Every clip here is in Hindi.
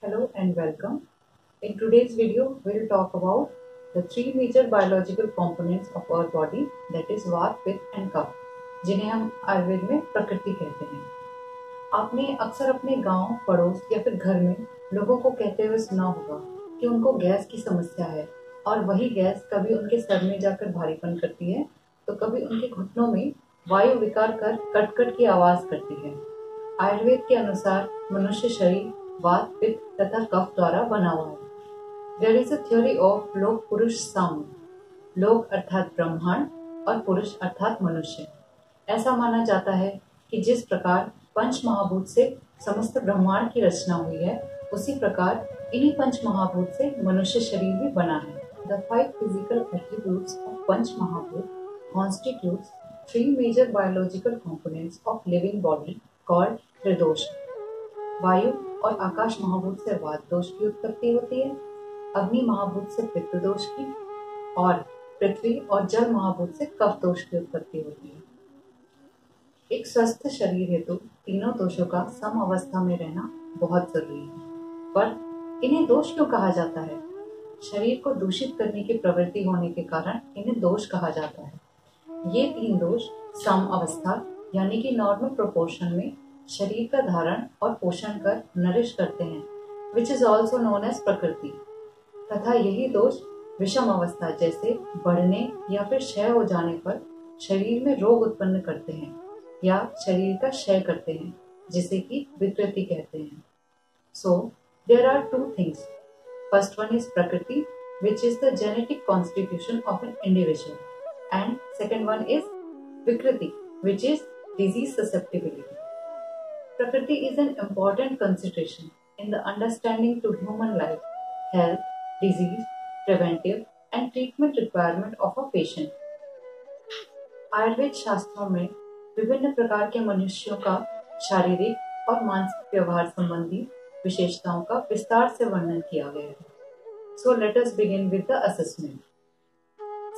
Hello and welcome. In today's video, we'll talk about the three major biological components of our body, that is वात, पित्त and कफ, जिन्हें हम आयुर्वेद में प्रकृति कहते हैं। आपने अक्सर अपने गांव, पड़ोस या फिर घर में लोगों को कहते हुए सुना होगा कि उनको गैस की समस्या है और वही गैस कभी उनके सर में जाकर भारीपन करती है तो कभी उनके घुटनों में वायु विकार कर कट कट की आवाज करती है। आयुर्वेद के अनुसार मनुष्य शरीर वात, पित्त तथा कफ द्वारा बना हुआ है। There is a theory of लोक पुरुष साम, लोक अर्थात ब्रह्मांड और पुरुष अर्थात मनुष्य। ऐसा माना जाता है कि जिस प्रकार पंच महाभूत से समस्त ब्रह्मांड की रचना हुई है, उसी प्रकार इन्हीं पंच महाभूत से मनुष्य शरीर भी बना है। The 5 physical attributes of panch mahabhoot constitutes 3 major biological components of living body called त्रिदोष। वायु और आकाश महाभूत से वात दोष की उत्पत्ति होती है, अग्नि महाभूत से पित्त दोष की और पृथ्वी और जल महाभूत से कफ दोष की उत्पत्ति होती है। एक स्वस्थ शरीर हेतु तीनों दोषों का सम अवस्था में रहना बहुत जरूरी है। पर इन्हें दोष क्यों कहा जाता है? शरीर को दूषित करने की प्रवृत्ति होने के कारण इन्हें दोष कहा जाता है। ये तीन दोष सम अवस्था यानी कि नॉर्मल प्रोपोर्शन में शरीर का धारण और पोषण कर नरिश करते हैं, which is also known as prakriti, तथा यही दोष विषम अवस्था जैसे बढ़ने या फिर क्षय हो जाने पर शरीर में रोग उत्पन्न करते हैं या शरीर का क्षय करते हैं, जिसे कि विकृति कहते हैं। So there are two things. First one is prakriti, which is the genetic constitution of an individual, and second one is vikriti, which is disease susceptibility. Prakriti is an important consideration in the understanding to human life, health, disease, preventive and treatment requirement of a patient. Ayurveda शास्त्रों में विभिन्न प्रकार के मनुष्यों का शारीरिक और मानसिक व्यवहार संबंधी विशेषताओं का विस्तार से वर्णन किया गया है। So let us begin with the assessment.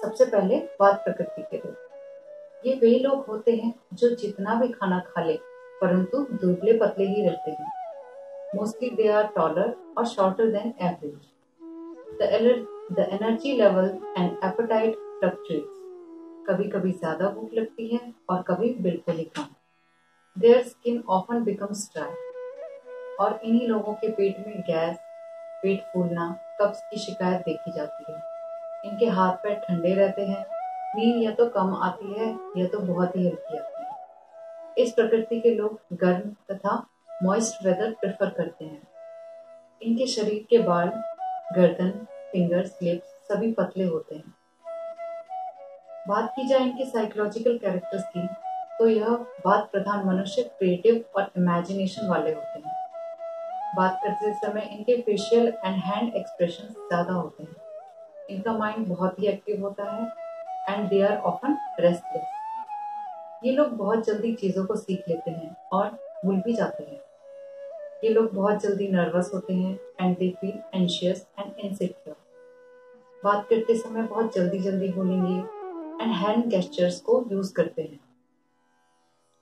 सबसे पहले बात प्रकृति के लोग। ये वे लोग होते हैं जो जितना भी खाना खा ले परंतु दुबले पतले ही रहते हैं। Mostly they are taller or shorter than average. The energy level and appetite fluctuates. कभी कभी ज्यादा भूख लगती है और कभी बिल्कुल ही कम। Their skin often becomes dry. और इन्हीं लोगों के पेट में गैस, पेट फूलना, कब्ज की शिकायत देखी जाती है। इनके हाथ पैर ठंडे रहते हैं, नींद या तो कम आती है या तो बहुत ही हल्की आती है। इस प्रकृति के लोग गर्म तथा मॉइस्ट वेदर प्रेफर करते हैं। इनके शरीर के बाल, गर्दन, फिंगर्स, लिप्स सभी पतले होते हैं। बात की जाए इनके साइकोलॉजिकल कैरेक्टर्स की, तो यह बात प्रधान मनुष्य क्रिएटिव और इमेजिनेशन वाले होते हैं। बात करते समय इनके फेशियल एंड हैंड एक्सप्रेशन ज्यादा होते हैं। इनका माइंड बहुत ही एक्टिव होता है and they are often restless. ये लोग बहुत जल्दी चीजों को सीख लेते हैं और भूल भी जाते हैं। ये लोग बहुत जल्दी नर्वस होते हैं and they feel anxious and insecure. बात करते समय बहुत जल्दी जल्दी बोलेंगे एंड हैंड गेस्चर्स को यूज करते हैं।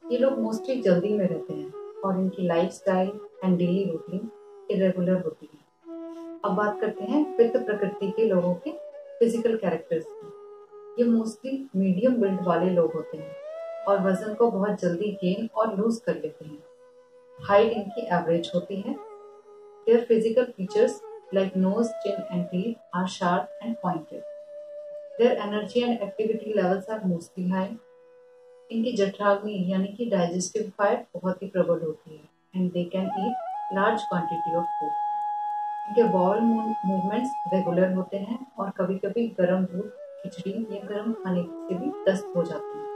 ये लोग मोस्टली जल्दी में रहते हैं और इनकी lifestyle and daily routine irregular होती है। अब बात करते हैं पित्त प्रकृति के लोगों के फिजिकल कैरेक्टर्स की। ये मोस्टली मीडियम बिल्ड वाले लोग होते हैं और वजन को बहुत जल्दी गेन और लूज कर लेते हैं। हाइट इनकी एवरेज होती है। Their physical features like nose, chin and teeth are sharp and pointed. Their energy and activity levels are mostly high. इनकी जठराग्नि यानी कि डाइजेस्टिव फायर बहुत ही प्रबल होती है and they can eat large quantity of food. इनके बॉल मूवमेंट्स रेगुलर होते हैं और कभी कभी गर्म दूध, खिचड़ी या गर्म खाने से भी दस्त हो जाते हैं।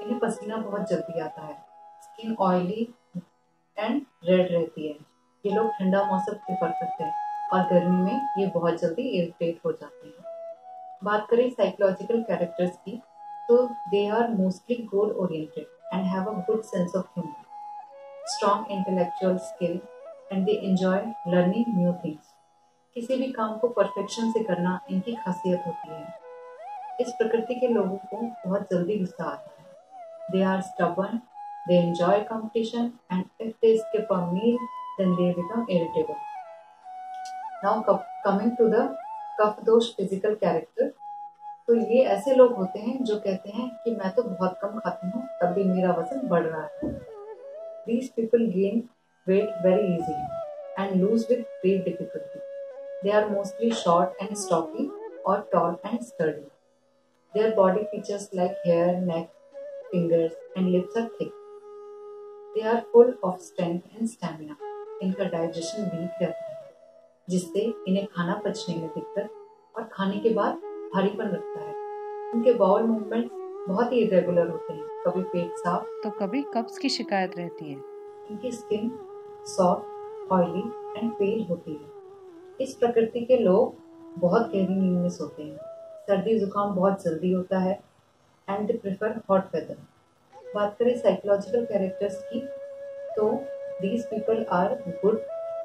इन्हें पसीना बहुत जल्दी आता है। स्किन ऑयली एंड रेड रहती है। ये लोग ठंडा मौसम प्रेफर करते हैं और गर्मी में ये बहुत जल्दी इरिटेट हो जाते हैं। बात करें साइकोलॉजिकल कैरेक्टर्स की, तो they are mostly goal oriented and have a good sense of humour, strong intellectual skill and they enjoy learning new things. किसी भी काम को परफेक्शन से करना इनकी खासियत होती है। इस प्रकृति के लोगों को बहुत जल्दी गुस्सा आता है। They are stubborn, they enjoy competition, and if they skip a meal, then they become irritable. Now coming to the kapha dosha physical character. तो ये ऐसे लोग होते हैं जो कहते हैं कि मैं तो बहुत कम खाती हूँ तब भी मेरा वजन बढ़ रहा है। These people gain weight very easily and lose with great difficulty. They are mostly short and stocky or tall and sturdy. Their body features like hair, neck, fingers and lips are thick. They are full of strength and stamina. इनका डाइजेशन वीक रहता है जिससे इन्हें खाना पचने में दिक्कत और खाने के बाद भारीपन लगता है। उनके बाउल मूवमेंट्स बहुत ही इरेगुलर होते हैं, कभी पेट साफ तो कभी कब्ज की शिकायत रहती है। इनकी skin soft, oily and pale होती है। इस प्रकृति के लोग बहुत गहरी नींद में सोते हैं। सर्दी जुकाम बहुत जल्दी होता है and they prefer hot weather. बात करें साइकोलॉजिकल कैरेक्टर्स की, तो these people are good,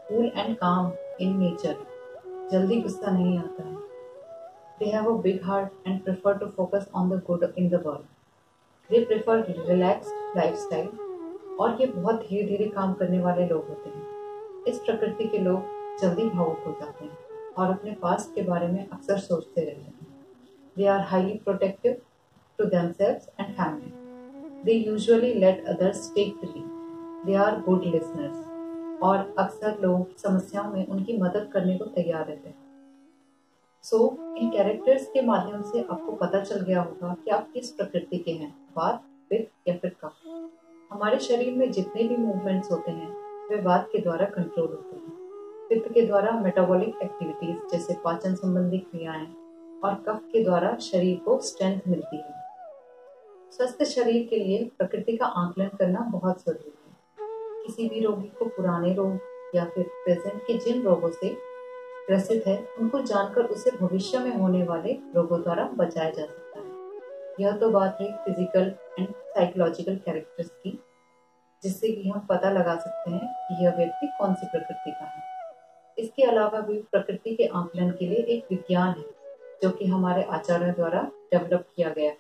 cool and calm in nature. जल्दी गुस्सा नहीं आता है। They have a big heart and prefer to focus on the good in the world. They prefer relaxed lifestyle और ये बहुत धीरे धीरे काम करने वाले लोग होते हैं। इस प्रकृति के लोग जल्दी भावुक हो जाते हैं और अपने पास्ट के बारे में अक्सर सोचते रहते हैं। They are highly protective to themselves and family. They usually let others take the lead. They are good listeners और अक्सर लोगों की समस्याओं में उनकी मदद करने को तैयार रहते हैं। सो इन कैरेक्टर्स के माध्यम से आपको पता चल गया होगा कि आप किस प्रकृति के हैं, वात, पित्त या फिर कफ। हमारे शरीर में जितने भी मूवमेंट्स होते हैं वे वात के द्वारा कंट्रोल होते हैं। पित्त के द्वारा मेटाबॉलिक एक्टिविटीज जैसे पाचन संबंधी क्रियाएं और कफ के द्वारा शरीर को स्ट्रेंथ मिलती है। स्वस्थ शरीर के लिए प्रकृति का आकलन करना बहुत जरूरी है। किसी भी रोगी को पुराने रोग या फिर प्रेजेंट के जिन रोगों से ग्रसित है उनको जानकर उसे भविष्य में होने वाले रोगों द्वारा बचाया जा सकता है। यह तो बात है फिजिकल एंड साइकोलॉजिकल कैरेक्टर्स की, जिससे कि हम पता लगा सकते हैं कि यह व्यक्ति कौन सी प्रकृति का है। इसके अलावा भी प्रकृति के आकलन के लिए एक विज्ञान है जो कि हमारे आचार्य द्वारा डेवलप किया गया है,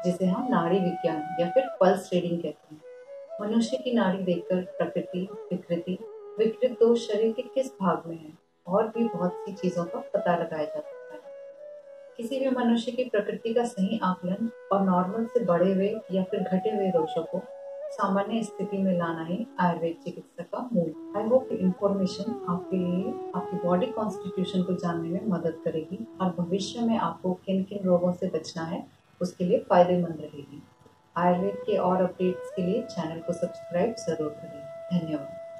जिसे हम नाड़ी विज्ञान या फिर पल्स रीडिंग कहते हैं। मनुष्य की नाड़ी देखकर प्रकृति, विकृति, विकृत दोष शरीर के किस भाग में है और भी बहुत सी चीजों का पता लगाया जा सकता है। किसी भी मनुष्य की प्रकृति का सही आकलन और नॉर्मल से बढ़े हुए या फिर घटे हुए दोषों को सामान्य स्थिति में लाना ही आयुर्वेद चिकित्सा का मूल। आई होप इंफॉर्मेशन आपके लिए आपकी बॉडी कॉन्स्टिट्यूशन को जानने में मदद करेगी और भविष्य में आपको किन किन रोगों से बचना है उसके लिए फायदेमंद रहेगी। आयुर्वेद के और अपडेट्स के लिए चैनल को सब्सक्राइब जरूर करें। धन्यवाद।